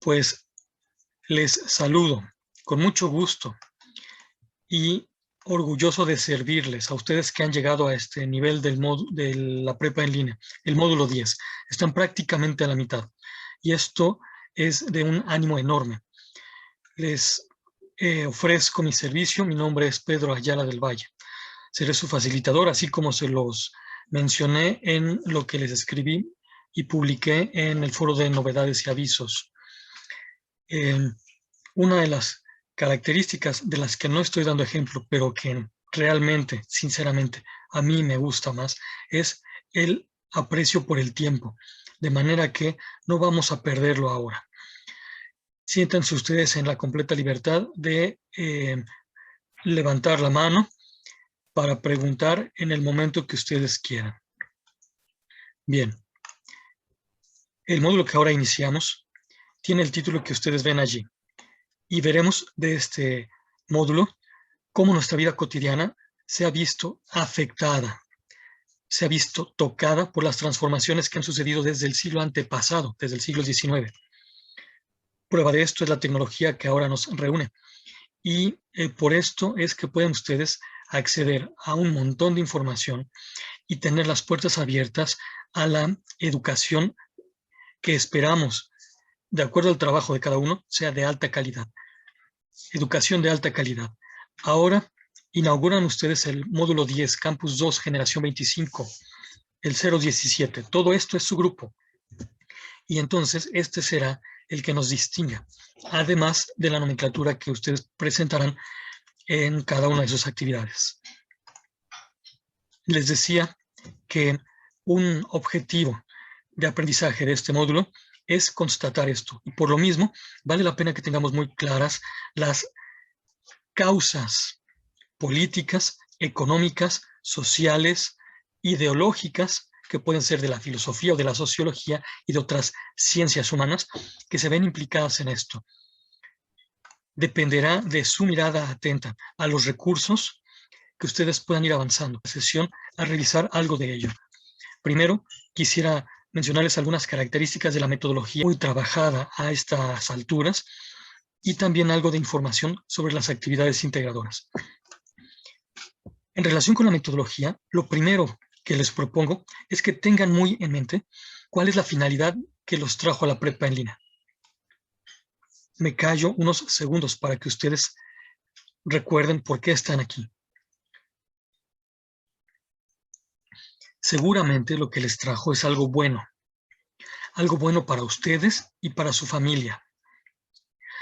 Pues les saludo con mucho gusto y orgulloso de servirles a ustedes que han llegado a este nivel de la prepa en línea, el módulo 10. Están prácticamente a la mitad y esto es de un ánimo enorme. Les ofrezco mi servicio. Mi nombre es Pedro Ayala del Valle. Seré su facilitador, así como se los mencioné en lo que les escribí y publiqué en el foro de novedades y avisos. Una de las características de las que no estoy dando ejemplo, pero que realmente, sinceramente, a mí me gusta más, es el aprecio por el tiempo, de manera que no vamos a perderlo ahora. Siéntanse ustedes en la completa libertad de levantar la mano para preguntar en el momento que ustedes quieran. Bien, el módulo que ahora iniciamos tiene el título que ustedes ven allí y veremos de este módulo cómo nuestra vida cotidiana se ha visto afectada, se ha visto tocada por las transformaciones que han sucedido desde el siglo antepasado, desde el siglo XIX. Prueba de esto es la tecnología que ahora nos reúne. Y por esto es que pueden ustedes acceder a un montón de información y tener las puertas abiertas a la educación que esperamos, de acuerdo al trabajo de cada uno, sea de alta calidad. Educación de alta calidad. Ahora inauguran ustedes el módulo 10, Campus 2, Generación 25, el 017. Todo esto es su grupo. Y entonces este será el que nos distinga, además de la nomenclatura que ustedes presentarán en cada una de sus actividades. Les decía que un objetivo de aprendizaje de este módulo es constatar esto. Y por lo mismo, vale la pena que tengamos muy claras las causas políticas, económicas, sociales, ideológicas, que pueden ser de la filosofía o de la sociología y de otras ciencias humanas, que se ven implicadas en esto. Dependerá de su mirada atenta a los recursos que ustedes puedan ir avanzando en la sesión a revisar algo de ello. Primero, quisiera mencionarles algunas características de la metodología muy trabajada a estas alturas y también algo de información sobre las actividades integradoras. En relación con la metodología, lo primero que les propongo es que tengan muy en mente cuál es la finalidad que los trajo a la prepa en línea. Me callo unos segundos para que ustedes recuerden por qué están aquí. Seguramente lo que les trajo es algo bueno para ustedes y para su familia.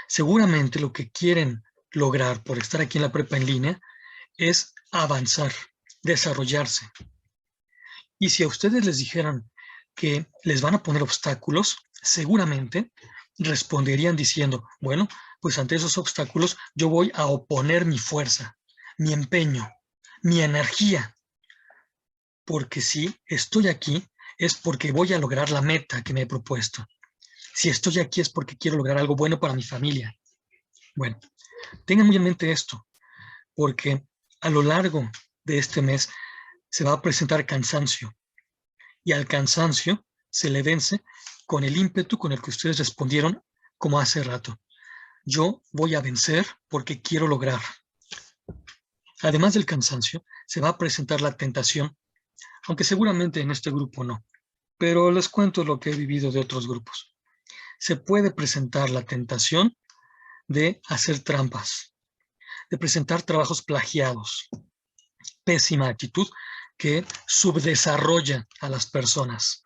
Seguramente lo que quieren lograr por estar aquí en la prepa en línea es avanzar, desarrollarse. Y si a ustedes les dijeran que les van a poner obstáculos, seguramente responderían diciendo, bueno, pues ante esos obstáculos yo voy a oponer mi fuerza, mi empeño, mi energía. Porque si estoy aquí es porque voy a lograr la meta que me he propuesto. Si estoy aquí es porque quiero lograr algo bueno para mi familia. Bueno, tengan muy en mente esto, porque a lo largo de este mes se va a presentar cansancio, y al cansancio se le vence con el ímpetu con el que ustedes respondieron como hace rato. Yo voy a vencer porque quiero lograr. Además del cansancio, se va a presentar la tentación, aunque seguramente en este grupo no, pero les cuento lo que he vivido de otros grupos. Se puede presentar la tentación de hacer trampas, de presentar trabajos plagiados. Pésima actitud que subdesarrolla a las personas.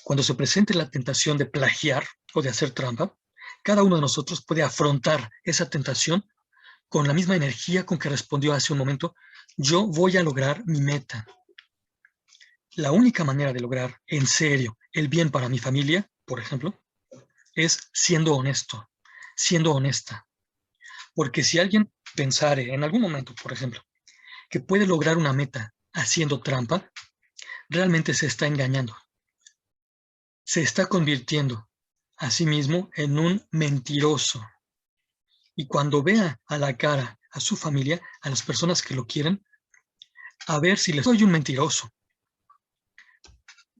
Cuando se presente la tentación de plagiar o de hacer trampa, cada uno de nosotros puede afrontar esa tentación con la misma energía con que respondió hace un momento, yo voy a lograr mi meta. La única manera de lograr en serio el bien para mi familia, por ejemplo, es siendo honesto, siendo honesta. Porque si alguien pensare en algún momento, por ejemplo, que puede lograr una meta haciendo trampa, realmente se está engañando. Se está convirtiendo a sí mismo en un mentiroso. Y cuando vea a la cara a su familia, a las personas que lo quieren, a ver si les soy un mentiroso.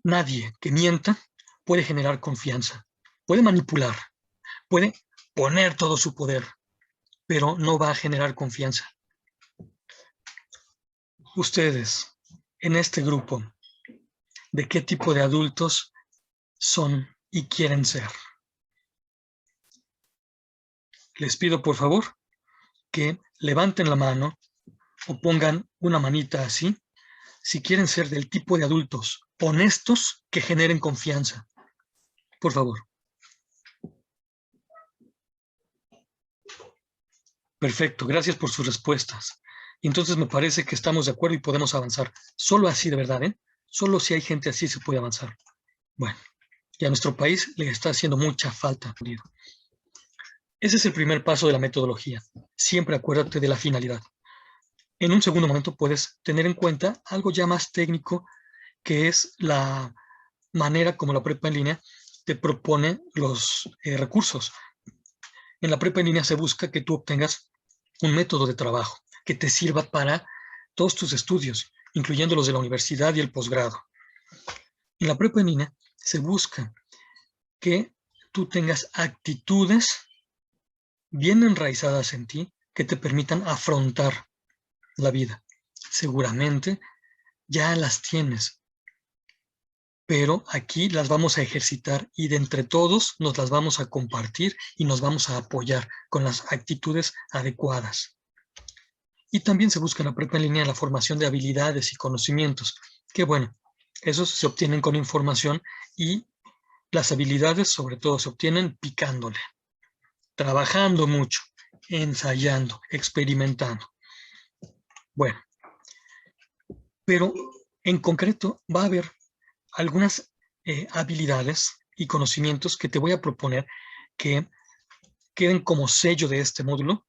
Nadie que mienta puede generar confianza, puede manipular, Puede poner todo su poder, pero no va a generar confianza. Ustedes, en este grupo, ¿de qué tipo de adultos son y quieren ser? Les pido, por favor, que levanten la mano o pongan una manita así si quieren ser del tipo de adultos honestos que generen confianza. Por favor. Perfecto, gracias por sus respuestas. Entonces me parece que estamos de acuerdo y podemos avanzar. Solo así, de verdad, ¿eh? Solo si hay gente así se puede avanzar. Bueno, y a nuestro país le está haciendo mucha falta. Ese es el primer paso de la metodología. Siempre acuérdate de la finalidad. En un segundo momento puedes tener en cuenta algo ya más técnico, que es la manera como la prepa en línea te propone los recursos. En la prepa en línea se busca que tú obtengas un método de trabajo que te sirva para todos tus estudios, incluyendo los de la universidad y el posgrado. En la prepa en línea se busca que tú tengas actitudes bien enraizadas en ti que te permitan afrontar la vida. Seguramente ya las tienes, pero aquí las vamos a ejercitar y de entre todos nos las vamos a compartir y nos vamos a apoyar con las actitudes adecuadas. Y también se busca en la prepa en línea la formación de habilidades y conocimientos, que bueno, esos se obtienen con información y las habilidades sobre todo se obtienen picándole, trabajando mucho, ensayando, experimentando. Bueno, pero en concreto va a haber algunas habilidades y conocimientos que te voy a proponer que queden como sello de este módulo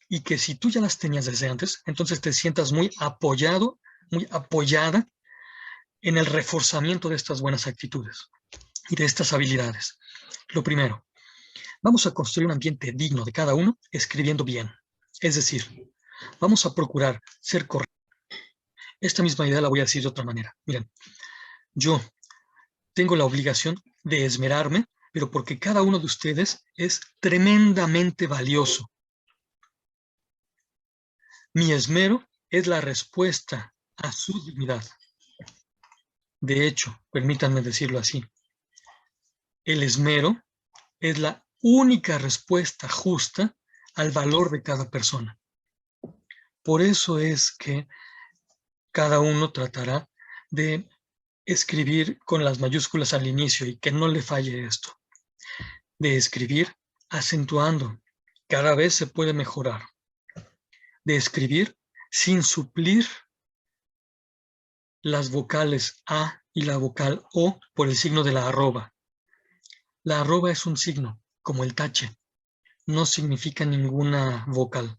y que si tú ya las tenías desde antes, entonces te sientas muy apoyado, muy apoyada en el reforzamiento de estas buenas actitudes y de estas habilidades. Lo primero, vamos a construir un ambiente digno de cada uno escribiendo bien. Es decir, vamos a procurar ser correctos. Esta misma idea la voy a decir de otra manera. Miren, yo tengo la obligación de esmerarme, pero porque cada uno de ustedes es tremendamente valioso. Mi esmero es la respuesta a su dignidad. De hecho, permítanme decirlo así, el esmero es la única respuesta justa al valor de cada persona. Por eso es que cada uno tratará de escribir con las mayúsculas al inicio y que no le falle esto. De escribir acentuando, cada vez se puede mejorar. De escribir sin suplir las vocales A y la vocal O por el signo de la arroba. La arroba es un signo, como el tache, no significa ninguna vocal.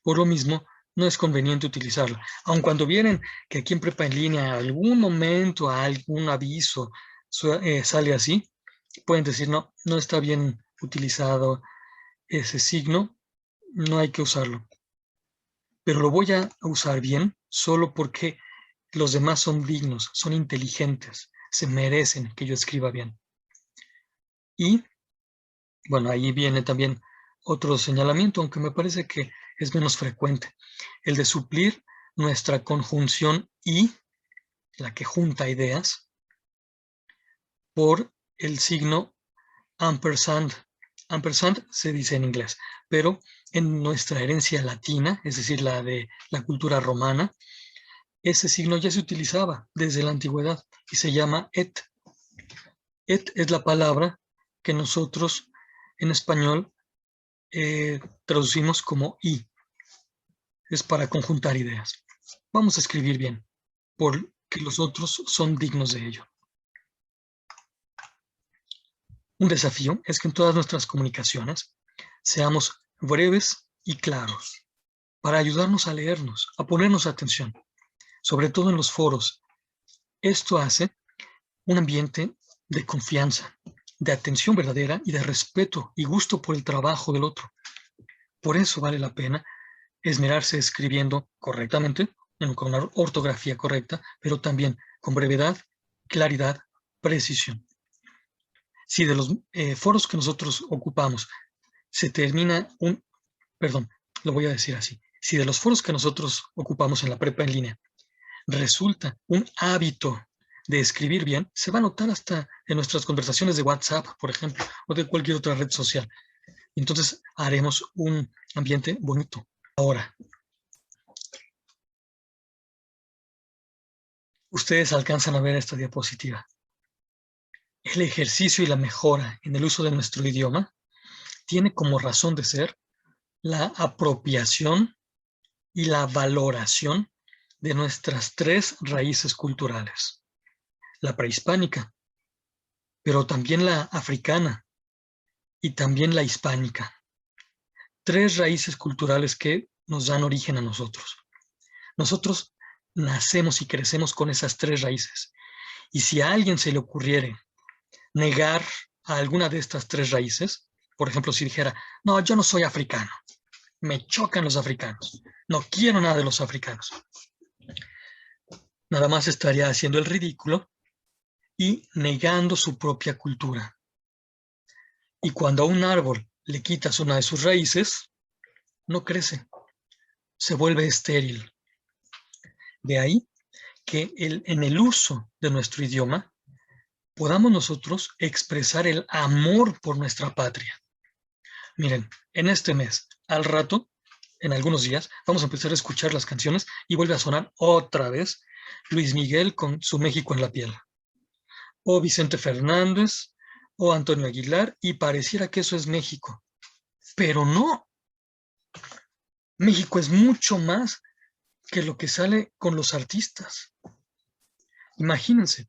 Por lo mismo, no es conveniente utilizarla. Aun cuando vienen que aquí en Prepa en Línea, algún momento, algún aviso sale así, pueden decir, no, no está bien utilizado ese signo, no hay que usarlo. Pero lo voy a usar bien solo porque los demás son dignos, son inteligentes, se merecen que yo escriba bien. Y, bueno, ahí viene también otro señalamiento, aunque me parece que es menos frecuente, el de suplir nuestra conjunción y, la que junta ideas, por el signo ampersand. Ampersand se dice en inglés, pero en nuestra herencia latina, es decir, la de la cultura romana, ese signo ya se utilizaba desde la antigüedad y se llama et. Et es la palabra que nosotros en español traducimos como y. Es para conjuntar ideas. Vamos a escribir bien, porque los otros son dignos de ello. Un desafío es que en todas nuestras comunicaciones seamos breves y claros para ayudarnos a leernos, a ponernos atención, sobre todo en los foros. Esto hace un ambiente de confianza, de atención verdadera y de respeto y gusto por el trabajo del otro. Por eso vale la pena esmerarse escribiendo correctamente, con una ortografía correcta, pero también con brevedad, claridad, precisión. Si de los foros que nosotros ocupamos se termina perdón, lo voy a decir así. Si de los foros que nosotros ocupamos en la prepa en línea resulta un hábito de escribir bien, se va a notar hasta en nuestras conversaciones de WhatsApp, por ejemplo, o de cualquier otra red social. Entonces haremos un ambiente bonito. Ahora, ustedes alcanzan a ver esta diapositiva. El ejercicio y la mejora en el uso de nuestro idioma tiene como razón de ser la apropiación y la valoración de nuestras tres raíces culturales. La prehispánica, pero también la africana y también la hispánica. Tres raíces culturales que nos dan origen a nosotros. Nosotros nacemos y crecemos con esas tres raíces. Y si a alguien se le ocurriere negar a alguna de estas tres raíces, por ejemplo, si dijera, no, yo no soy africano, me chocan los africanos, no quiero nada de los africanos, nada más estaría haciendo el ridículo y negando su propia cultura. Y cuando a un árbol le quitas una de sus raíces, no crece, se vuelve estéril. De ahí que en el uso de nuestro idioma podamos nosotros expresar el amor por nuestra patria. Miren, en este mes, al rato, en algunos días, vamos a empezar a escuchar las canciones y vuelve a sonar otra vez Luis Miguel con Su México en la piel, o Vicente Fernández, o Antonio Aguilar, y pareciera que eso es México. Pero no, México es mucho más que lo que sale con los artistas. Imagínense,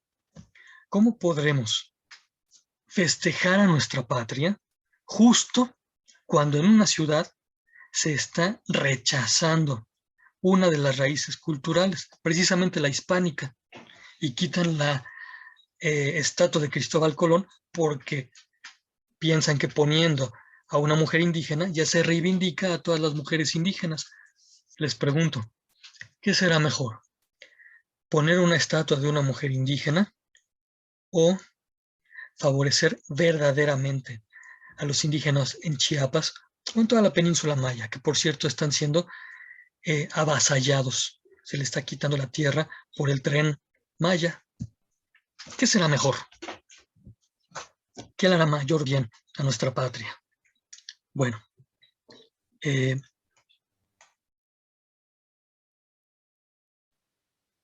¿cómo podremos festejar a nuestra patria justo cuando en una ciudad se está rechazando una de las raíces culturales, precisamente la hispánica, y quitan la estatua de Cristóbal Colón porque piensan que poniendo a una mujer indígena ya se reivindica a todas las mujeres indígenas? Les pregunto, ¿qué será mejor? ¿Poner una estatua de una mujer indígena o favorecer verdaderamente a los indígenas en Chiapas o en toda la península maya, que por cierto están siendo avasallados? Se le está quitando la tierra por el tren Maya. ¿Qué será mejor? ¿Qué le hará mayor bien a nuestra patria? Bueno,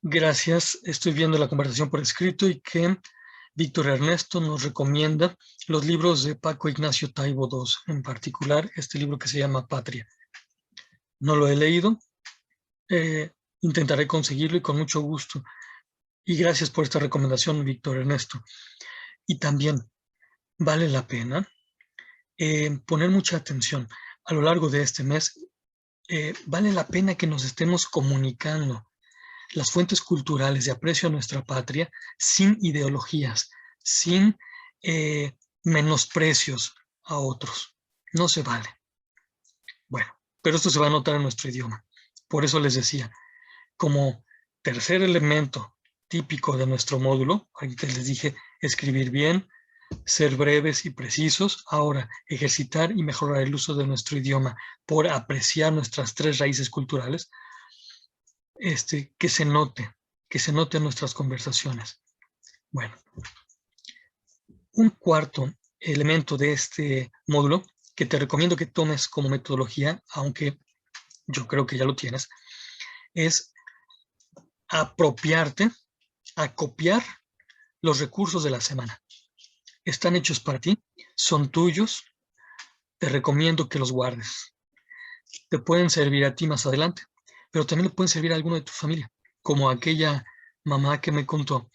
gracias. Estoy viendo la conversación por escrito y que Víctor Ernesto nos recomienda los libros de Paco Ignacio Taibo II, en particular este libro que se llama Patria. No lo he leído, intentaré conseguirlo y con mucho gusto. Y gracias por esta recomendación, Víctor Ernesto. Y también vale la pena poner mucha atención a lo largo de este mes. Vale la pena que nos estemos comunicando las fuentes culturales de aprecio a nuestra patria sin ideologías, sin menosprecios a otros. No se vale. Bueno, pero esto se va a notar en nuestro idioma. Por eso les decía, como tercer elemento típico de nuestro módulo, ahorita les dije escribir bien, ser breves y precisos. Ahora, ejercitar y mejorar el uso de nuestro idioma por apreciar nuestras tres raíces culturales, que se note en nuestras conversaciones. Bueno, un cuarto elemento de este módulo que te recomiendo que tomes como metodología, aunque yo creo que ya lo tienes, es apropiarte, acopiar los recursos de la semana. Están hechos para ti, son tuyos, te recomiendo que los guardes. Te pueden servir a ti más adelante, pero también le pueden servir a alguno de tu familia, como aquella mamá que me contó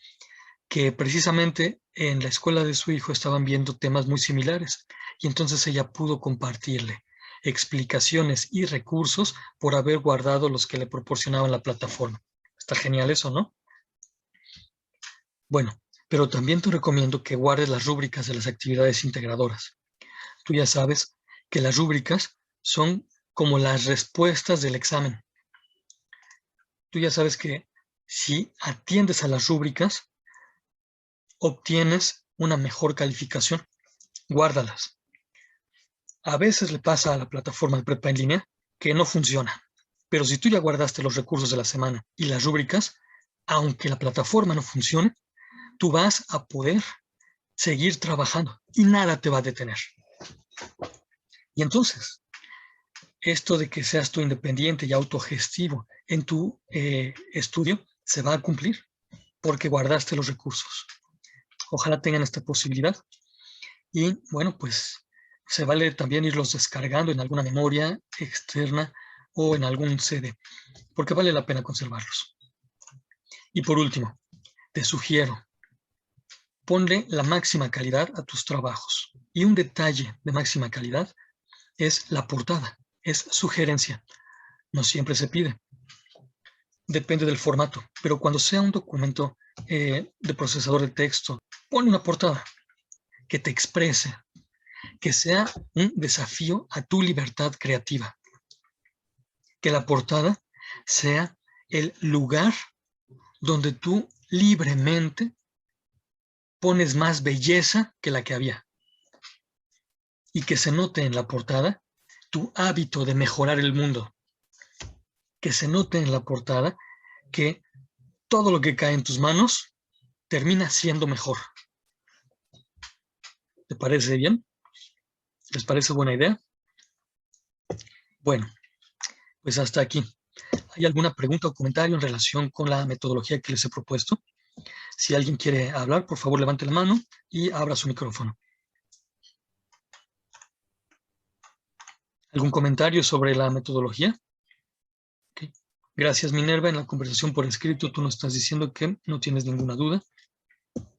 que precisamente en la escuela de su hijo estaban viendo temas muy similares y entonces ella pudo compartirle explicaciones y recursos por haber guardado los que le proporcionaban la plataforma. Está genial eso, ¿no? Bueno, pero también te recomiendo que guardes las rúbricas de las actividades integradoras. Tú ya sabes que las rúbricas son como las respuestas del examen. Tú ya sabes que si atiendes a las rúbricas, obtienes una mejor calificación. Guárdalas. A veces le pasa a la plataforma de prepa en línea que no funciona, pero si tú ya guardaste los recursos de la semana y las rúbricas, aunque la plataforma no funcione, tú vas a poder seguir trabajando y nada te va a detener. Y entonces, esto de que seas tú independiente y autogestivo en tu estudio se va a cumplir porque guardaste los recursos. Ojalá tengan esta posibilidad. Y bueno, pues se vale también irlos descargando en alguna memoria externa o en algún CD, porque vale la pena conservarlos. Y por último, te sugiero, ponle la máxima calidad a tus trabajos. Y un detalle de máxima calidad es la portada, es sugerencia. No siempre se pide. Depende del formato, pero cuando sea un documento de procesador de texto, ponle una portada que te exprese, que sea un desafío a tu libertad creativa. Que la portada sea el lugar donde tú libremente pones más belleza que la que había. Y que se note en la portada tu hábito de mejorar el mundo. Que se note en la portada que todo lo que cae en tus manos termina siendo mejor. ¿Te parece bien? ¿Les parece buena idea? Bueno, pues hasta aquí. ¿Hay alguna pregunta o comentario en relación con la metodología que les he propuesto? Si alguien quiere hablar, por favor, levante la mano y abra su micrófono. ¿Algún comentario sobre la metodología? Okay. Gracias, Minerva. En la conversación por escrito tú nos estás diciendo que no tienes ninguna duda.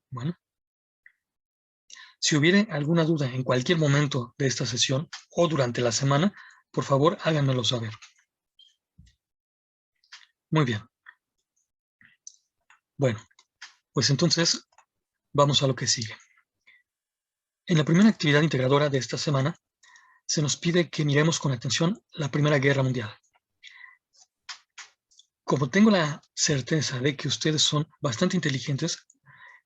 Bueno. Si hubiera alguna duda en cualquier momento de esta sesión o durante la semana, por favor, háganmelo saber. Muy bien. Bueno, pues entonces vamos a lo que sigue. En la primera actividad integradora de esta semana, se nos pide que miremos con atención la Primera Guerra Mundial. Como tengo la certeza de que ustedes son bastante inteligentes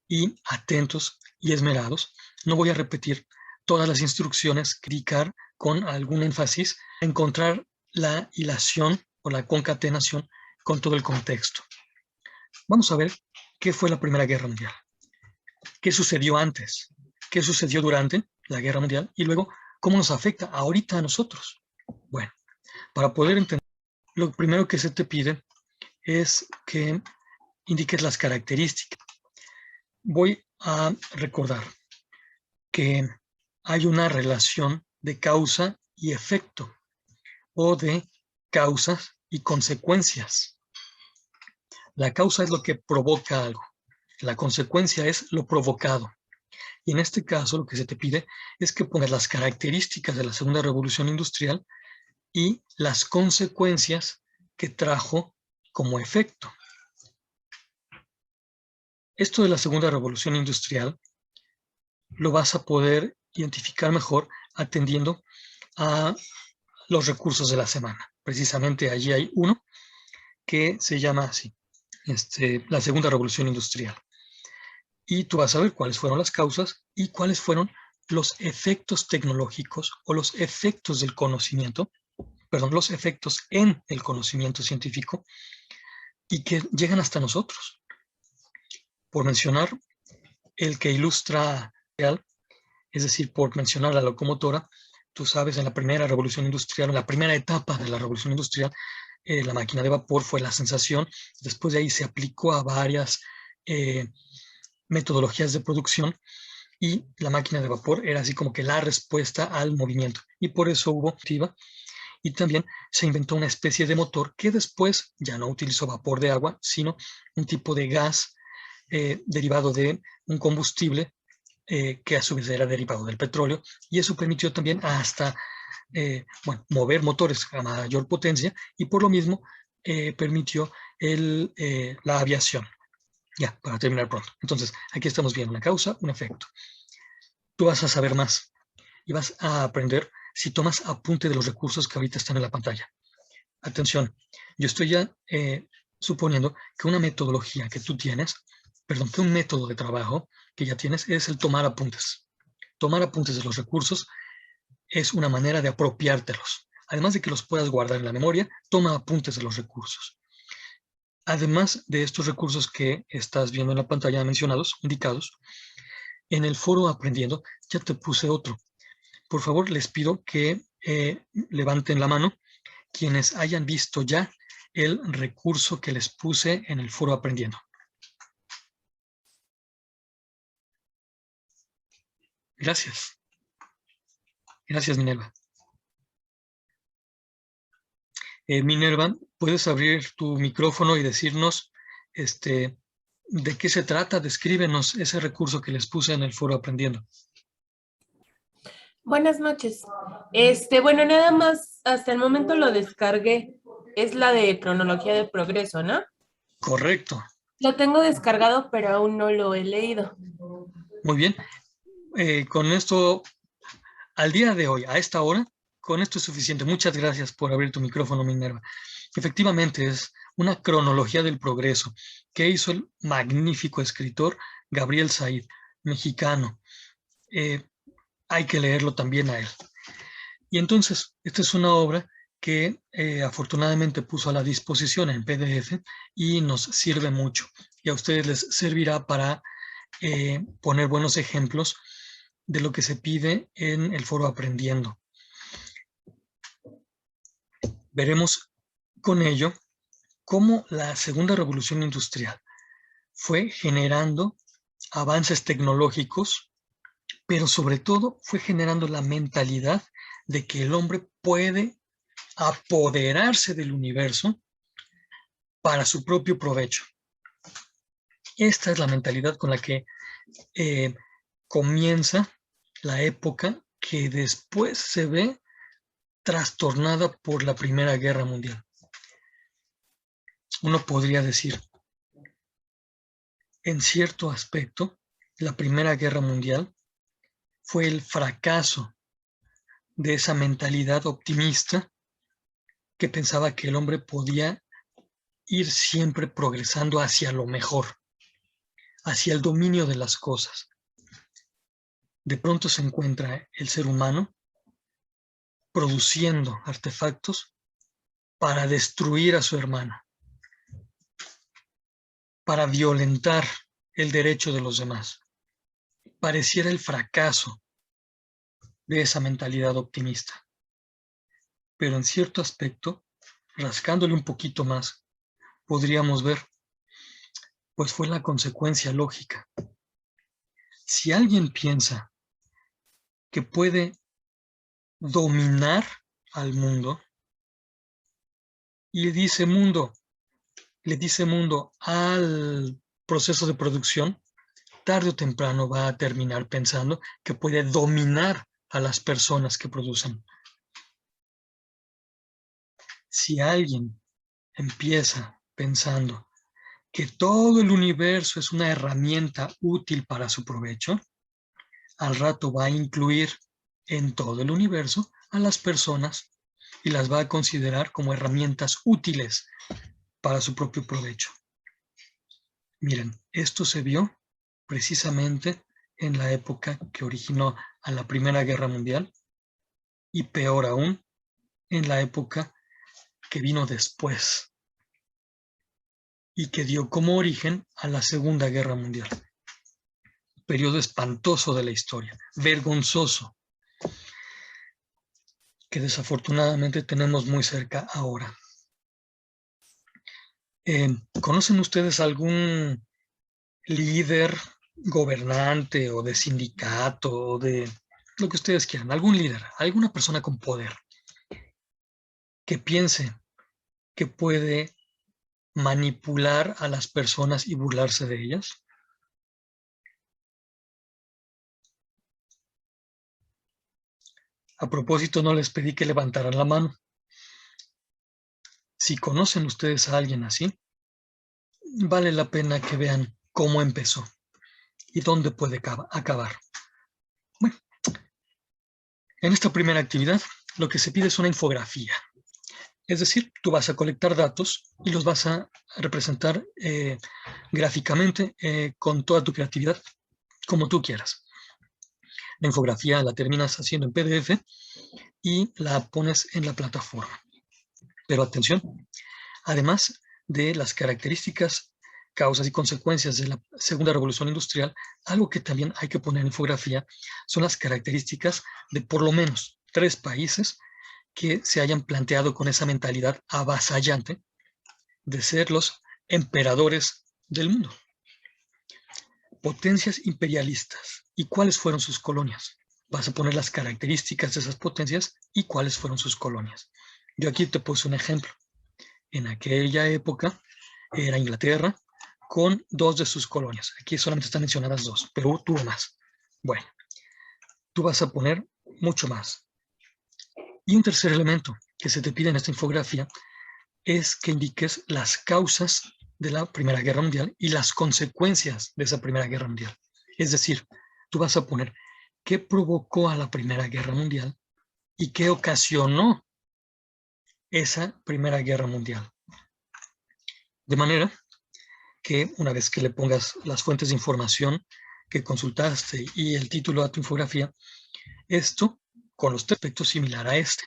y atentos y esmerados, no voy a repetir todas las instrucciones, clicar con algún énfasis, encontrar la hilación o la concatenación con todo el contexto. Vamos a ver qué fue la Primera Guerra Mundial, qué sucedió antes, qué sucedió durante la Guerra Mundial y luego cómo nos afecta ahorita a nosotros. Bueno, para poder entender, lo primero que se te pide es que indiques las características. Voy a recordar que hay una relación de causa y efecto o de causas y consecuencias. La causa es lo que provoca algo. La consecuencia es lo provocado. Y en este caso lo que se te pide es que pongas las características de la Segunda Revolución Industrial y las consecuencias que trajo como efecto. Esto de la Segunda Revolución Industrial lo vas a poder identificar mejor atendiendo a los recursos de la semana. Precisamente allí hay uno que se llama así, la Segunda Revolución Industrial. Y tú vas a ver cuáles fueron las causas y cuáles fueron los efectos tecnológicos o los efectos del conocimiento, perdón, los efectos en el conocimiento científico y que llegan hasta nosotros. Por mencionar el que ilustra, es decir, por mencionar la locomotora, tú sabes, en la primera revolución industrial, en la primera etapa de la revolución industrial, la máquina de vapor fue la sensación. Después de ahí se aplicó a varias metodologías de producción y la máquina de vapor era así como que la respuesta al movimiento. Y por eso hubo activa. Y también se inventó una especie de motor que después ya no utilizó vapor de agua, sino un tipo de gas derivado de un combustible que a su vez era derivado del petróleo, y eso permitió también hasta mover motores a mayor potencia y por lo mismo permitió la aviación. Ya, para terminar pronto. Entonces, aquí estamos viendo una causa, un efecto. Tú vas a saber más y vas a aprender si tomas apunte de los recursos que ahorita están en la pantalla. Atención, yo estoy ya suponiendo que una metodología que tú tienes, perdón, que un método de trabajo que ya tienes es el tomar apuntes. Tomar apuntes de los recursos es una manera de apropiártelos. Además de que los puedas guardar en la memoria, toma apuntes de los recursos. Además de estos recursos que estás viendo en la pantalla mencionados, indicados, en el foro Aprendiendo ya te puse otro. Por favor, les pido que levanten la mano quienes hayan visto ya el recurso que les puse en el foro Aprendiendo. Gracias. Gracias, Minerva. Minerva, ¿puedes abrir tu micrófono y decirnos de qué se trata? Descríbenos ese recurso que les puse en el foro Aprendiendo. Buenas noches. Bueno, nada más hasta el momento lo descargué. Es la de cronología de progreso, ¿no? Correcto. Lo tengo descargado, pero aún no lo he leído. Muy bien. Con esto, al día de hoy, a esta hora, con esto es suficiente. Muchas gracias por abrir tu micrófono, Minerva. Efectivamente, es una cronología del progreso que hizo el magnífico escritor Gabriel Said, mexicano. Hay que leerlo también a él. Y entonces, esta es una obra que afortunadamente puso a la disposición en PDF y nos sirve mucho. Y a ustedes les servirá para poner buenos ejemplos de lo que se pide en el foro Aprendiendo. Veremos con ello cómo la segunda revolución industrial fue generando avances tecnológicos, pero sobre todo fue generando la mentalidad de que el hombre puede apoderarse del universo para su propio provecho. Esta es la mentalidad con la que comienza la época que después se ve trastornada por la Primera Guerra Mundial. Uno podría decir, en cierto aspecto, la Primera Guerra Mundial fue el fracaso de esa mentalidad optimista que pensaba que el hombre podía ir siempre progresando hacia lo mejor, hacia el dominio de las cosas. De pronto se encuentra el ser humano produciendo artefactos para destruir a su hermano, para violentar el derecho de los demás. Pareciera el fracaso de esa mentalidad optimista. Pero en cierto aspecto, rascándole un poquito más, podríamos ver, pues fue la consecuencia lógica. Si alguien piensa que puede dominar al mundo y le dice mundo al proceso de producción, tarde o temprano va a terminar pensando que puede dominar a las personas que producen. Si alguien empieza pensando que todo el universo es una herramienta útil para su provecho, al rato va a incluir en todo el universo a las personas y las va a considerar como herramientas útiles para su propio provecho. Miren, esto se vio precisamente en la época que originó a la Primera Guerra Mundial y peor aún, en la época que vino después y que dio como origen a la Segunda Guerra Mundial. Periodo espantoso de la historia, vergonzoso, que desafortunadamente tenemos muy cerca ahora. ¿Conocen ustedes algún líder, gobernante o de sindicato o de lo que ustedes quieran, algún líder, alguna persona con poder que piense que puede manipular a las personas y burlarse de ellas? A propósito, no les pedí que levantaran la mano. Si conocen ustedes a alguien así, vale la pena que vean cómo empezó y dónde puede acabar. Bueno, en esta primera actividad, lo que se pide es una infografía. Es decir, tú vas a colectar datos y los vas a representar gráficamente con toda tu creatividad, como tú quieras. La infografía la terminas haciendo en PDF y la pones en la plataforma. Pero atención, además de las características, causas y consecuencias de la segunda revolución industrial, algo que también hay que poner en infografía son las características de por lo menos 3 países que se hayan planteado con esa mentalidad avasallante de ser los emperadores del mundo. Potencias imperialistas. ¿Y cuáles fueron sus colonias? Vas a poner las características de esas potencias y cuáles fueron sus colonias. Yo aquí te puse un ejemplo. En aquella época era Inglaterra con 2 de sus colonias. Aquí solamente están mencionadas 2, pero tuvo más. Bueno, tú vas a poner mucho más. Y un tercer elemento que se te pide en esta infografía es que indiques las causas de la Primera Guerra Mundial y las consecuencias de esa Primera Guerra Mundial. Es decir, tú vas a poner qué provocó a la Primera Guerra Mundial y qué ocasionó esa Primera Guerra Mundial. De manera que una vez que le pongas las fuentes de información que consultaste y el título a tu infografía, esto con los aspectos similar a este.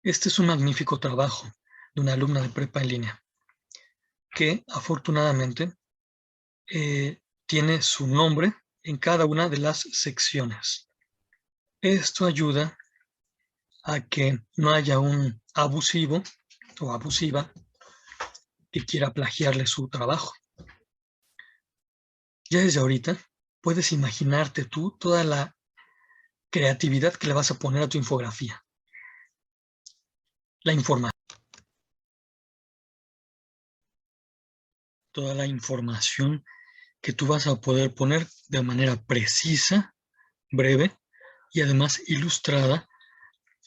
Este es un magnífico trabajo de una alumna de prepa en línea que afortunadamente tiene su nombre en cada una de las secciones. Esto ayuda a que no haya un abusivo o abusiva que quiera plagiarle su trabajo. Ya desde ahorita puedes imaginarte tú toda la creatividad que le vas a poner a tu infografía. La información. Toda la información que tú vas a poder poner de manera precisa, breve y además ilustrada,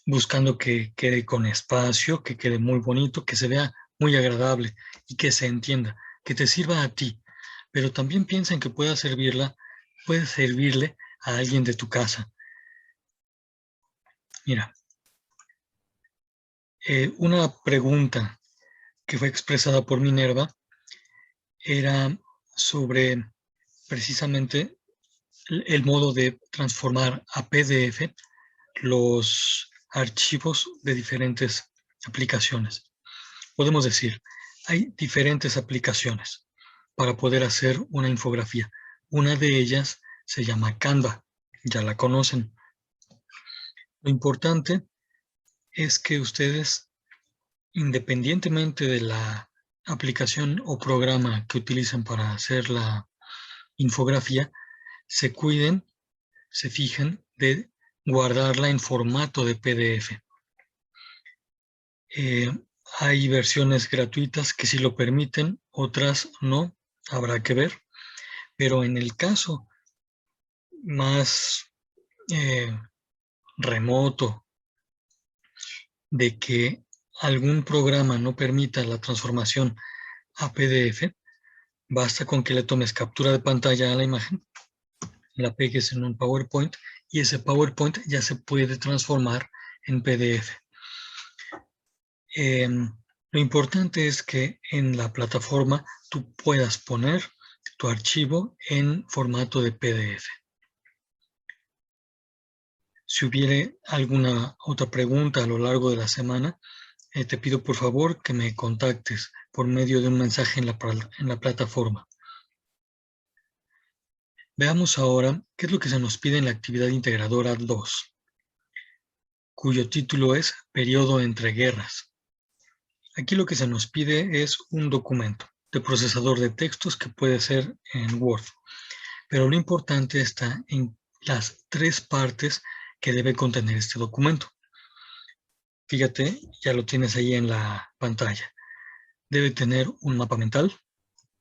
buscando que quede con espacio, que quede muy bonito, que se vea muy agradable y que se entienda, que te sirva a ti, pero también piensa en que puede servirle a alguien de tu casa. Mira, una pregunta que fue expresada por Minerva era sobre precisamente el modo de transformar a PDF los archivos de diferentes aplicaciones. Podemos decir, hay diferentes aplicaciones para poder hacer una infografía. Una de ellas se llama Canva, ya la conocen. Lo importante es que ustedes, independientemente de la aplicación o programa que utilicen para hacer la infografía, se cuiden, se fijen de guardarla en formato de PDF. Hay versiones gratuitas que sí lo permiten, otras no, habrá que ver. Pero en el caso más remoto de que algún programa no permita la transformación a PDF, basta con que le tomes captura de pantalla a la imagen, la pegues en un PowerPoint y ese PowerPoint ya se puede transformar en PDF. Lo importante es que en la plataforma tú puedas poner tu archivo en formato de PDF. Si hubiere alguna otra pregunta a lo largo de la semana, te pido por favor que me contactes por medio de un mensaje en la plataforma. Veamos ahora qué es lo que se nos pide en la actividad integradora 2, cuyo título es Periodo entre guerras. Aquí lo que se nos pide es un documento de procesador de textos que puede ser en Word, pero lo importante está en las 3 partes que debe contener este documento. Fíjate, ya lo tienes ahí en la pantalla. Debe tener un mapa mental,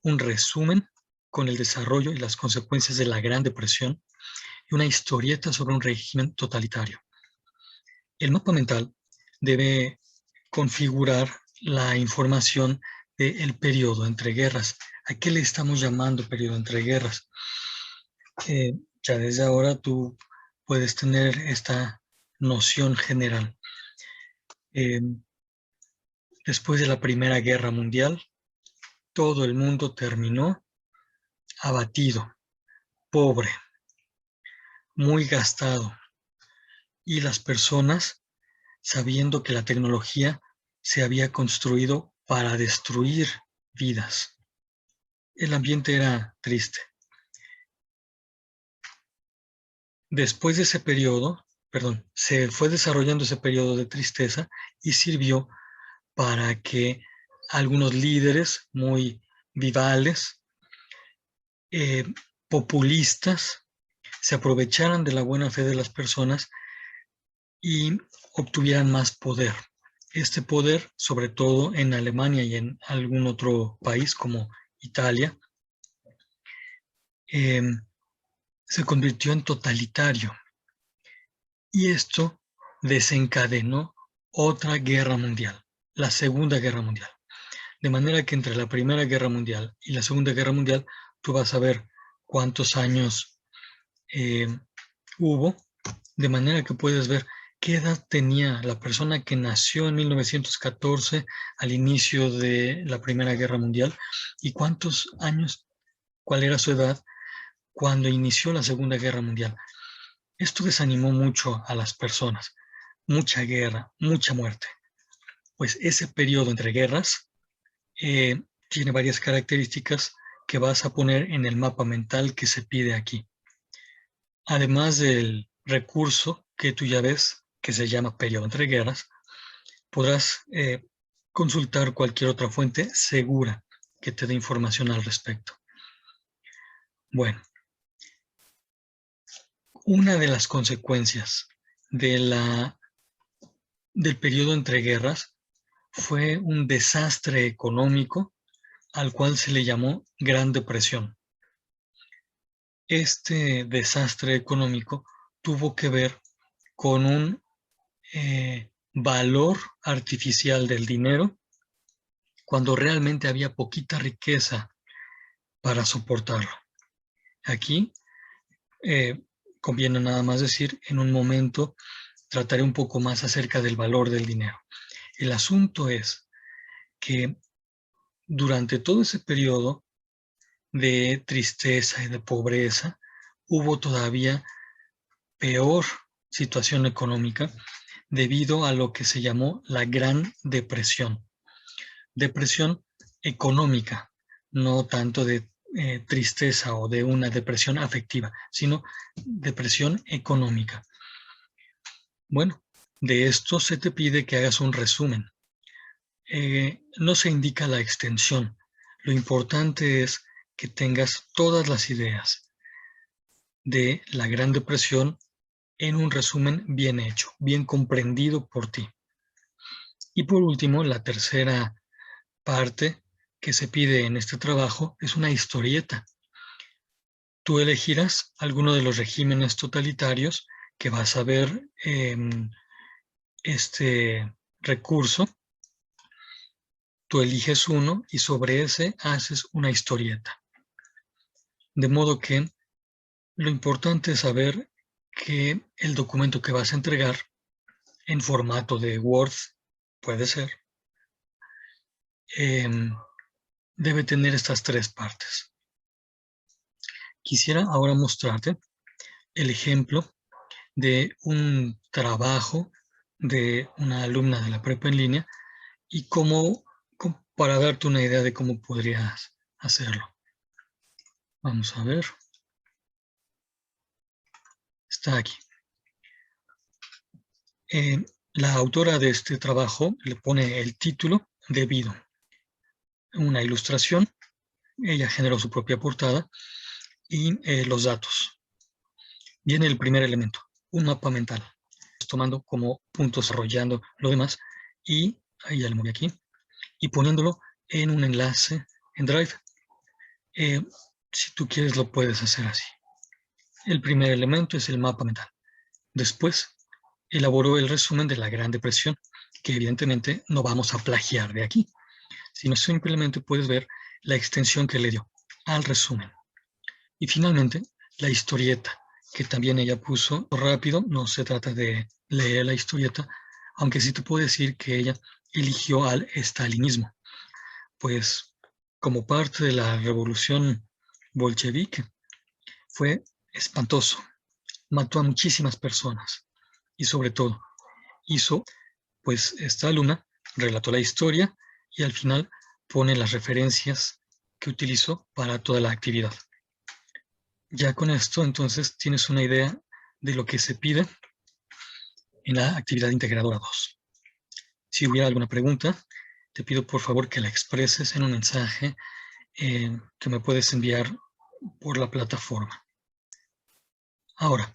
un resumen con el desarrollo y las consecuencias de la Gran Depresión y una historieta sobre un régimen totalitario. El mapa mental debe configurar la información del periodo entre guerras. ¿A qué le estamos llamando periodo entre guerras? Ya desde ahora tú puedes tener esta noción general. Después de la Primera Guerra Mundial, todo el mundo terminó abatido, pobre. muy gastado y las personas, sabiendo que la tecnología se había construido para destruir vidas. El ambiente era triste. Después de ese periodo, se fue desarrollando ese periodo de tristeza y sirvió para que algunos líderes muy vivales, eh, populistas, se aprovecharan de la buena fe de las personas y obtuvieran más poder. Este poder, sobre todo en Alemania y en algún otro país como Italia, eh, se convirtió en totalitario. Y esto desencadenó otra guerra mundial, la Segunda Guerra Mundial. De manera que entre la Primera Guerra Mundial y la Segunda Guerra Mundial, tú vas a ver cuántos años hubo, de manera que puedes ver qué edad tenía la persona que nació en 1914 al inicio de la Primera Guerra Mundial y cuántos años, cuál era su edad cuando inició la Segunda Guerra Mundial. Esto desanimó mucho a las personas, mucha guerra, mucha muerte. Pues ese periodo entre guerras tiene varias características que vas a poner en el mapa mental que se pide aquí. Además del recurso que tú ya ves, que se llama periodo entre guerras, podrás consultar cualquier otra fuente segura que te dé información al respecto. Bueno, una de las consecuencias del periodo entre guerras fue un desastre económico al cual se le llamó Gran Depresión. Este desastre económico tuvo que ver con un valor artificial del dinero cuando realmente había poquita riqueza para soportarlo. Aquí conviene nada más decir, en un momento trataré un poco más acerca del valor del dinero. El asunto es que durante todo ese periodo de tristeza y de pobreza, hubo todavía peor situación económica debido a lo que se llamó la Gran Depresión. Depresión económica, no tanto de tristeza o de una depresión afectiva, sino depresión económica. Bueno, de esto se te pide que hagas un resumen. No se indica la extensión. Lo importante es que tengas todas las ideas de la Gran Depresión en un resumen bien hecho, bien comprendido por ti. Y por último, la tercera parte que se pide en este trabajo es una historieta. Tú elegirás alguno de los regímenes totalitarios que vas a ver en este recurso. Tú eliges uno y sobre ese haces una historieta. De modo que lo importante es saber que el documento que vas a entregar en formato de Word, puede ser, debe tener estas tres partes. Quisiera ahora mostrarte el ejemplo de un trabajo de una alumna de la prepa en línea y para darte una idea de cómo podrías hacerlo. Vamos a ver. Está aquí. La autora de este trabajo le pone el título debido. Una ilustración. Ella generó su propia portada y los datos. Viene el primer elemento, un mapa mental. Tomando como puntos, desarrollando lo demás y ahí ya lo moví aquí y poniéndolo en un enlace en Drive. Si tú quieres lo puedes hacer así. El primer elemento es el mapa mental. Después elaboró el resumen de la Gran Depresión, que evidentemente no vamos a plagiar de aquí, sino simplemente puedes ver la extensión que le dio al resumen. Y finalmente, la historieta, que también ella puso rápido. No se trata de leer la historieta, aunque sí te puedo decir que ella eligió al estalinismo, pues como parte de la revolución bolchevique fue espantoso. mató a muchísimas personas y sobre todo hizo, pues esta alumna relató la historia y al final pone las referencias que utilizó para toda la actividad. Ya con esto entonces tienes una idea de lo que se pide en la actividad integradora 2. Si hubiera alguna pregunta, te pido por favor que la expreses en un mensaje que me puedes enviar por la plataforma. Ahora,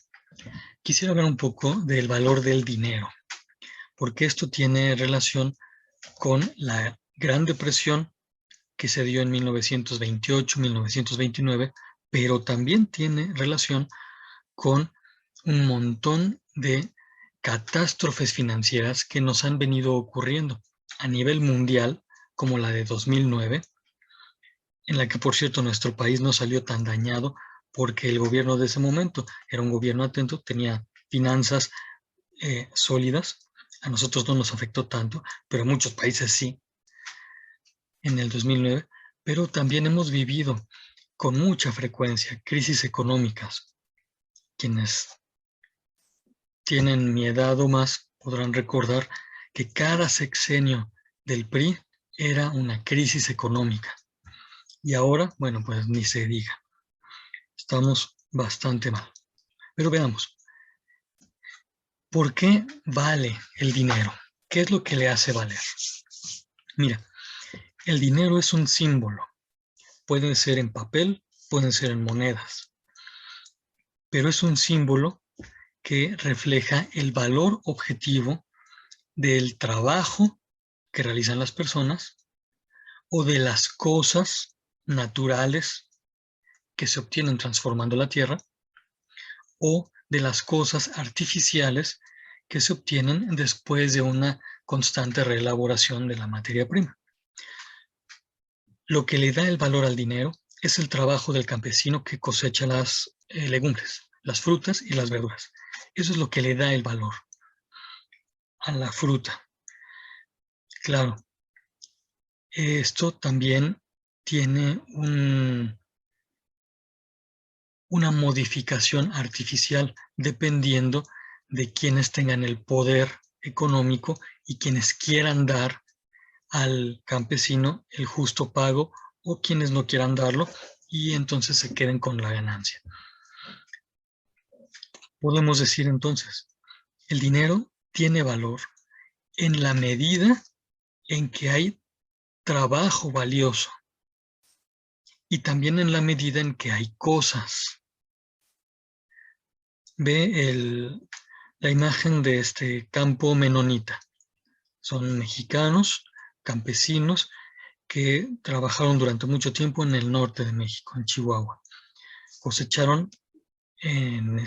quisiera hablar un poco del valor del dinero, porque esto tiene relación con la Gran Depresión que se dio en 1928-1929, pero también tiene relación con un montón de catástrofes financieras que nos han venido ocurriendo a nivel mundial, como la de 2009, en la que, por cierto, nuestro país no salió tan dañado porque el gobierno de ese momento era un gobierno atento, tenía finanzas sólidas. A nosotros no nos afectó tanto, pero a muchos países sí, en el 2009. Pero también hemos vivido con mucha frecuencia crisis económicas. Quienes tienen mi edad o más podrán recordar que cada sexenio del PRI era una crisis económica. Y ahora, bueno, pues ni se diga. Estamos bastante mal. Pero veamos, ¿por qué vale el dinero? ¿Qué es lo que le hace valer? Mira, el dinero es un símbolo. Pueden ser en papel, pueden ser en monedas. Pero es un símbolo que refleja el valor objetivo del trabajo que realizan las personas o de las cosas naturales que se obtienen transformando la tierra o de las cosas artificiales que se obtienen después de una constante reelaboración de la materia prima. Lo que le da el valor al dinero es el trabajo del campesino que cosecha las legumbres, las frutas y las verduras. Eso es lo que le da el valor a la fruta. Claro, esto también tiene una modificación artificial dependiendo de quienes tengan el poder económico y quienes quieran dar al campesino el justo pago o quienes no quieran darlo y entonces se queden con la ganancia. Podemos decir entonces, el dinero tiene valor en la medida en que hay trabajo valioso y también en la medida en que hay cosas. Ve la imagen de este campo menonita. Son mexicanos, campesinos, que trabajaron durante mucho tiempo en el norte de México, en Chihuahua. Cosecharon en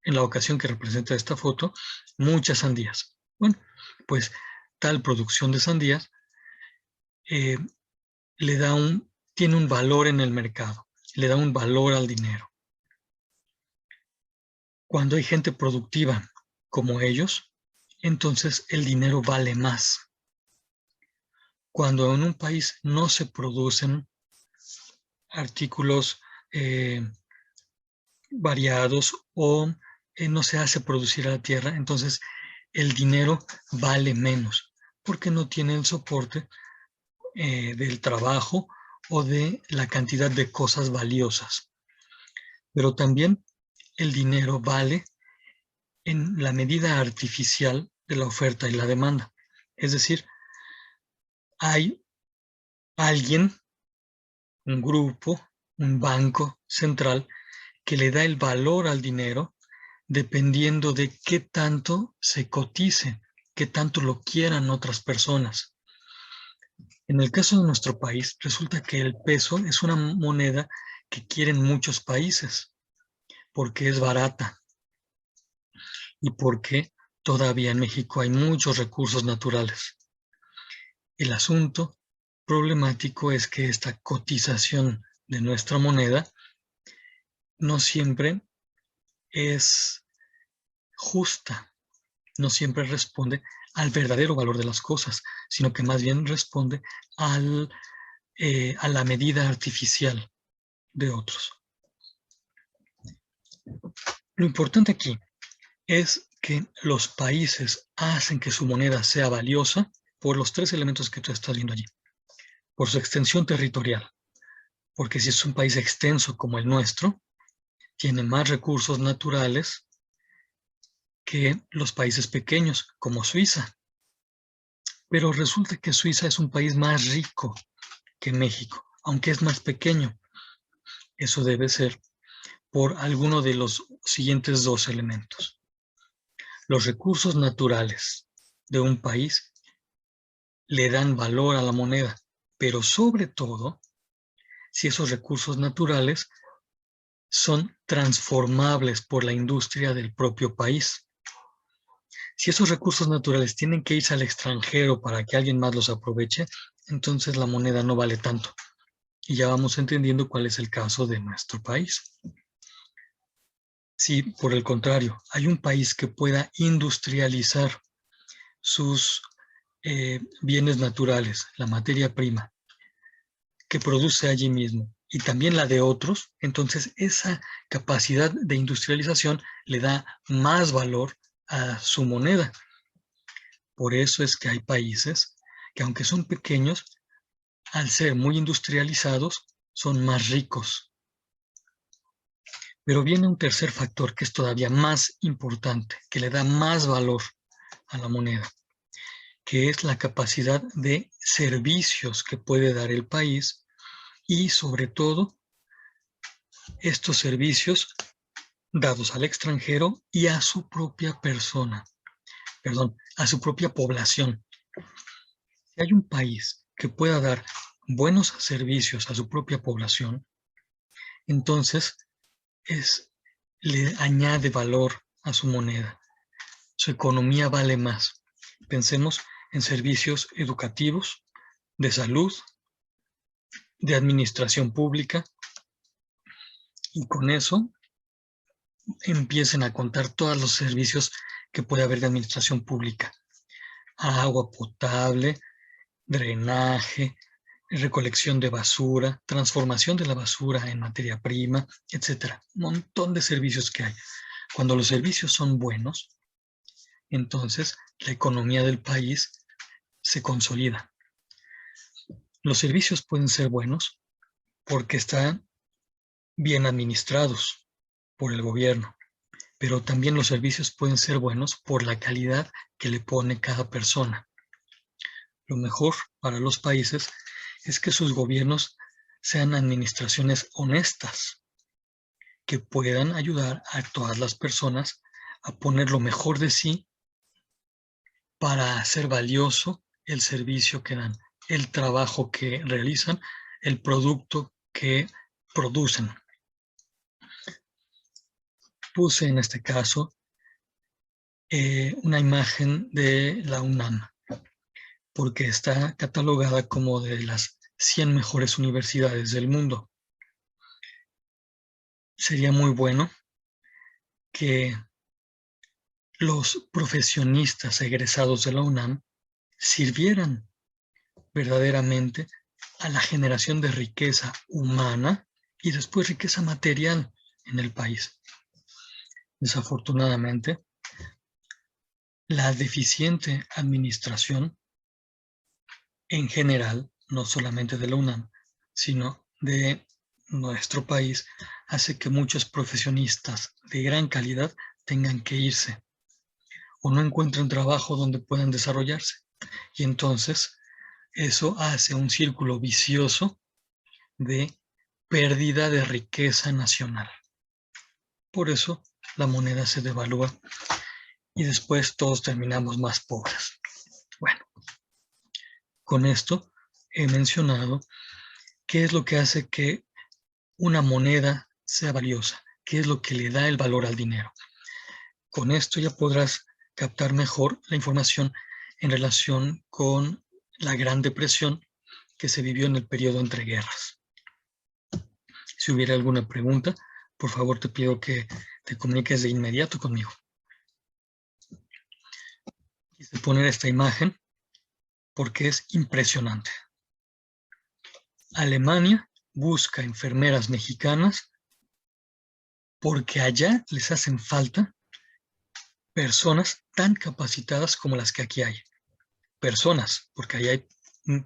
la ocasión que representa esta foto, muchas sandías. Bueno, pues tal producción de sandías tiene un valor en el mercado, le da un valor al dinero. Cuando hay gente productiva como ellos, entonces el dinero vale más. Cuando en un país no se producen artículos variados o no se hace producir a la tierra, entonces el dinero vale menos porque no tiene el soporte del trabajo o de la cantidad de cosas valiosas. Pero también el dinero vale en la medida artificial de la oferta y la demanda. Es decir, hay alguien, un grupo, un banco central que le da el valor al dinero dependiendo de qué tanto se cotice, qué tanto lo quieran otras personas. En el caso de nuestro país, resulta que el peso es una moneda que quieren muchos países porque es barata y porque todavía en México hay muchos recursos naturales. El asunto problemático es que esta cotización de nuestra moneda no siempre es justa, no siempre responde al verdadero valor de las cosas, sino que más bien responde a la medida artificial de otros. Lo importante aquí es que los países hacen que su moneda sea valiosa por los tres elementos que tú estás viendo allí. Por su extensión territorial, porque si es un país extenso como el nuestro, tiene más recursos naturales que los países pequeños como Suiza. Pero resulta que Suiza es un país más rico que México, aunque es más pequeño. Eso debe ser por alguno de los siguientes dos elementos. Los recursos naturales de un país le dan valor a la moneda, pero sobre todo si esos recursos naturales son transformables por la industria del propio país. Si esos recursos naturales tienen que irse al extranjero para que alguien más los aproveche, entonces la moneda no vale tanto. Y ya vamos entendiendo cuál es el caso de nuestro país. Si, por el contrario, hay un país que pueda industrializar sus bienes naturales, la materia prima, que produce allí mismo, y también la de otros, entonces esa capacidad de industrialización le da más valor a su moneda. Por eso es que hay países que, aunque son pequeños, al ser muy industrializados, son más ricos. Pero viene un tercer factor que es todavía más importante, que le da más valor a la moneda, que es la capacidad de servicios que puede dar el país y, sobre todo, estos servicios dados al extranjero y a su propia persona, a su propia población. Si hay un país que pueda dar buenos servicios a su propia población, entonces le añade valor a su moneda. Su economía vale más. Pensemos en servicios educativos, de salud, de administración pública, y con eso empiecen a contar todos los servicios que puede haber de administración pública. Agua potable, drenaje, recolección de basura, transformación de la basura en materia prima, etcétera. Un montón de servicios que hay. Cuando los servicios son buenos, entonces la economía del país se consolida. Los servicios pueden ser buenos porque están bien administrados por el gobierno, pero también los servicios pueden ser buenos por la calidad que le pone cada persona. Lo mejor para los países es que sus gobiernos sean administraciones honestas, que puedan ayudar a todas las personas a poner lo mejor de sí para hacer valioso el servicio que dan, el trabajo que realizan, el producto que producen. Puse en este caso una imagen de la UNAM, porque está catalogada como de las 100 mejores universidades del mundo. Sería muy bueno que los profesionistas egresados de la UNAM sirvieran verdaderamente a la generación de riqueza humana y después riqueza material en el país. Desafortunadamente, la deficiente administración en general, no solamente de la UNAM, sino de nuestro país, hace que muchos profesionistas de gran calidad tengan que irse o no encuentren trabajo donde puedan desarrollarse. Y entonces eso hace un círculo vicioso de pérdida de riqueza nacional. Por eso la moneda se devalúa y después todos terminamos más pobres. Bueno, con esto he mencionado qué es lo que hace que una moneda sea valiosa, qué es lo que le da el valor al dinero. Con esto ya podrás captar mejor la información en relación con la Gran Depresión que se vivió en el periodo entre guerras. Si hubiera alguna pregunta, por favor te pido que te comuniques de inmediato conmigo. Quise poner esta imagen porque es impresionante. Alemania busca enfermeras mexicanas porque allá les hacen falta personas tan capacitadas como las que aquí hay. Personas, porque allá hay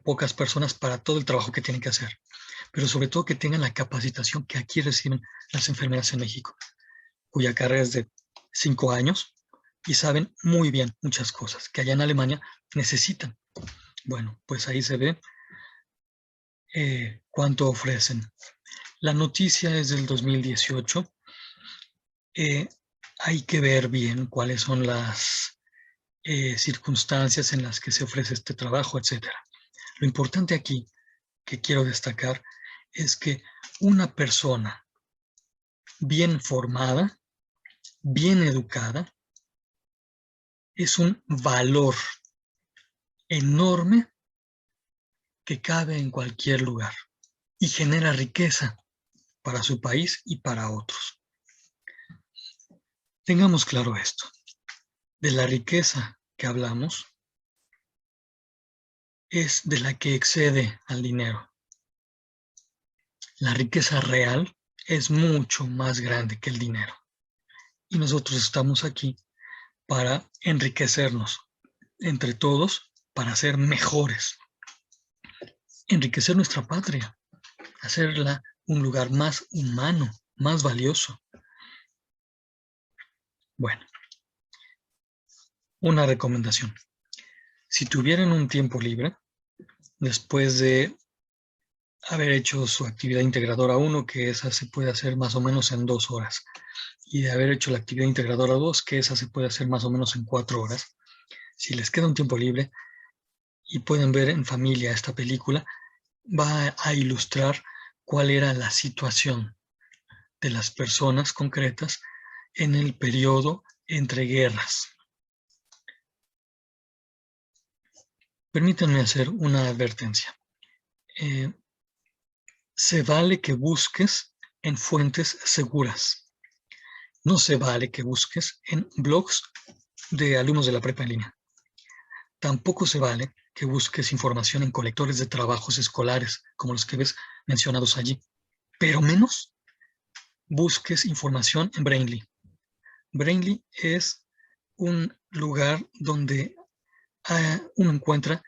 pocas personas para todo el trabajo que tienen que hacer, pero sobre todo que tengan la capacitación que aquí reciben las enfermeras en México, cuya carrera es de 5 años y saben muy bien muchas cosas que allá en Alemania necesitan. Bueno, pues ahí se ve cuánto ofrecen. La noticia es del 2018. Hay que ver bien cuáles son las circunstancias en las que se ofrece este trabajo, etc. Lo importante aquí que quiero destacar es que una persona bien formada, bien educada, es un valor enorme que cabe en cualquier lugar y genera riqueza para su país y para otros. Tengamos claro esto. De la riqueza que hablamos es de la que excede al dinero. La riqueza real es mucho más grande que el dinero. Y nosotros estamos aquí para enriquecernos entre todos, para ser mejores. Enriquecer nuestra patria, hacerla un lugar más humano, más valioso. Bueno, una recomendación. Si tuvieran un tiempo libre, después de haber hecho su actividad integradora 1, que esa se puede hacer más o menos en 2 horas, y de haber hecho la actividad integradora 2, que esa se puede hacer más o menos en 4 horas, si les queda un tiempo libre y pueden ver en familia esta película, va a ilustrar cuál era la situación de las personas concretas en el periodo entre guerras. Permítanme hacer una advertencia. Se vale que busques en fuentes seguras. No se vale que busques en blogs de alumnos de la prepa en línea. Tampoco se vale que busques información en colectores de trabajos escolares, como los que ves mencionados allí. Pero menos busques información en Brainly. Brainly es un lugar donde uno encuentra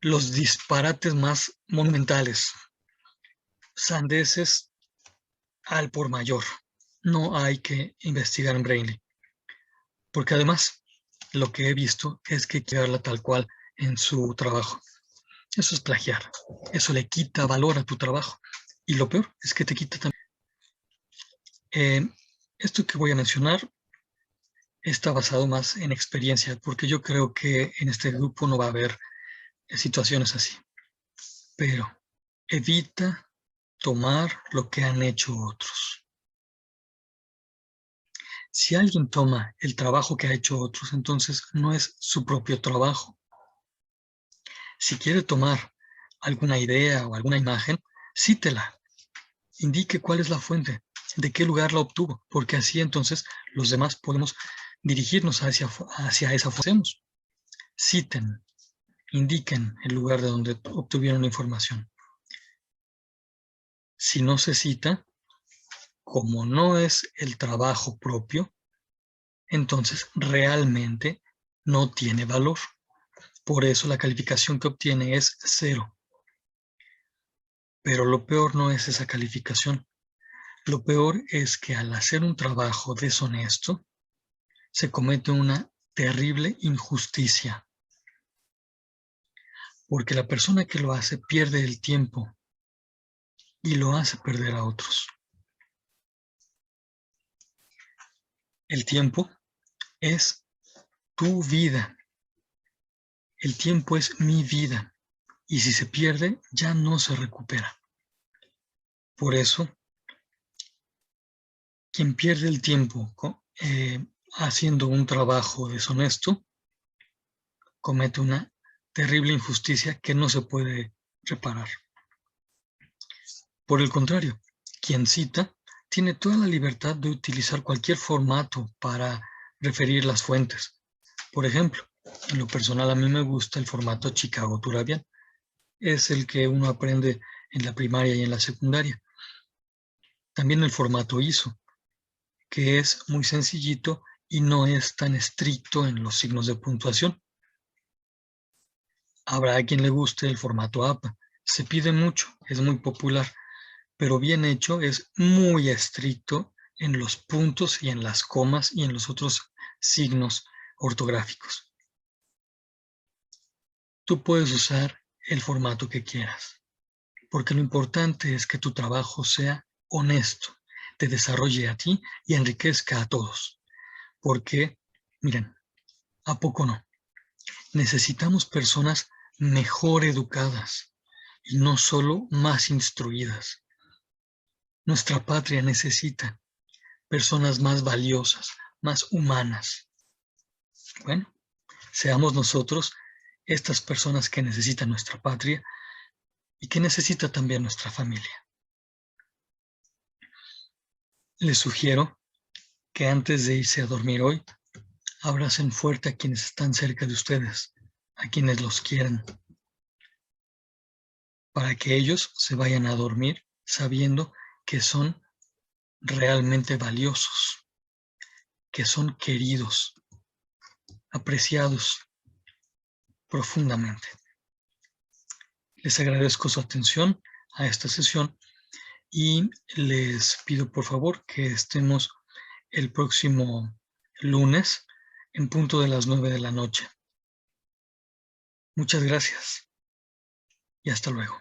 los disparates más monumentales, sandeces al por mayor. No hay que investigar en Brainly, porque además lo que he visto es que quedarla tal cual en su trabajo. Eso es plagiar, eso le quita valor a tu trabajo. Y lo peor es que te quita también. Esto que voy a mencionar está basado más en experiencia, porque yo creo que en este grupo no va a haber situaciones así. Pero evita tomar lo que han hecho otros. Si alguien toma el trabajo que ha hecho otros, entonces no es su propio trabajo. Si quiere tomar alguna idea o alguna imagen, cítela. Indique cuál es la fuente, de qué lugar la obtuvo, porque así entonces los demás podemos dirigirnos hacia esa fuente. Citen, indiquen el lugar de donde obtuvieron la información. Si no se cita, como no es el trabajo propio, entonces realmente no tiene valor. Por eso la calificación que obtiene es 0. Pero lo peor no es esa calificación. Lo peor es que al hacer un trabajo deshonesto, se comete una terrible injusticia. Porque la persona que lo hace pierde el tiempo y lo hace perder a otros. El tiempo es tu vida. El tiempo es mi vida. Y si se pierde, ya no se recupera. Por eso, quien pierde el tiempo haciendo un trabajo deshonesto, comete una terrible injusticia que no se puede reparar. Por el contrario, quien cita tiene toda la libertad de utilizar cualquier formato para referir las fuentes. Por ejemplo, en lo personal a mí me gusta el formato Chicago Turabian. Es el que uno aprende en la primaria y en la secundaria. También el formato ISO, que es muy sencillito y no es tan estricto en los signos de puntuación. Habrá a quien le guste el formato APA. Se pide mucho, es muy popular, pero bien hecho es muy estricto en los puntos y en las comas y en los otros signos ortográficos. Tú puedes usar el formato que quieras, porque lo importante es que tu trabajo sea honesto, te desarrolle a ti y enriquezca a todos. Porque, miren, ¿a poco no? Necesitamos personas mejor educadas y no solo más instruidas. Nuestra patria necesita personas más valiosas, más humanas. Bueno, seamos nosotros estas personas que necesita nuestra patria y que necesita también nuestra familia. Les sugiero que antes de irse a dormir hoy, abracen fuerte a quienes están cerca de ustedes, a quienes los quieren, para que ellos se vayan a dormir sabiendo que son realmente valiosos, que son queridos, apreciados profundamente. Les agradezco su atención a esta sesión y les pido por favor que estemos el próximo lunes en punto de las 9 de la noche. Muchas gracias y hasta luego.